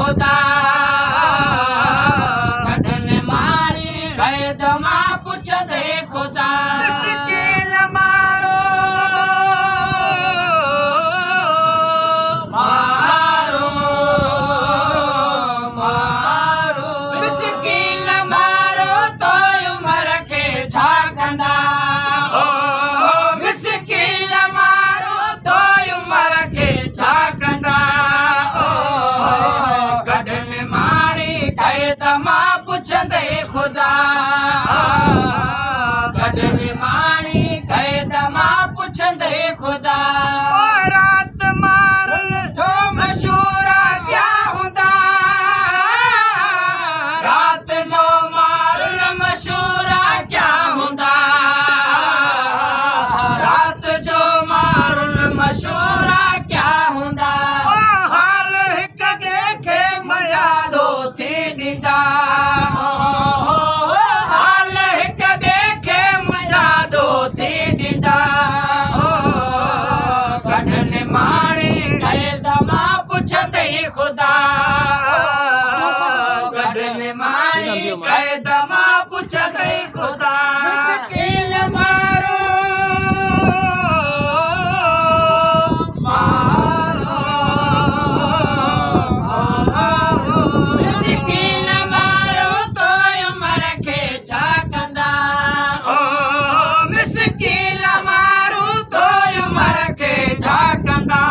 खुदा कढन माणी कैद मां पुछंदे खुदा मिस्किन मारो मारो मारो मिस्किन मारो तो उम्र के छा कंदा मिस्किन मारो तो उम्र के छा कंदा कढन माणी कैद मां पुछंदे खुदा कढन माणी कैद मां पुछंदे खुदा रात मारन जो मशहूर क्या हूंदा रात जो मारन मशहूर क्या हूंदा रात जो मारन मशहूर क्या हूंदा हाल हिक खे मयादो थी ॾींदा हाल हिक खे मयादो थी ॾींदा कढन माणी कैद मां पुछंदे खुदा कढन माणी कैद मां पुछंदे खुदा मिस्किन मारो मारो मिस्किन मारो तो उम्र के छा कंदा मिस्किन मारो तो उम्र के छा कंदा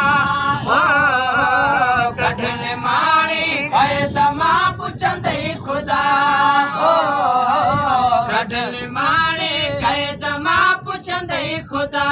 कढन माणी कैद मां पुछंदे खुदा कढन माणी कैद मां पुछंदे खुदा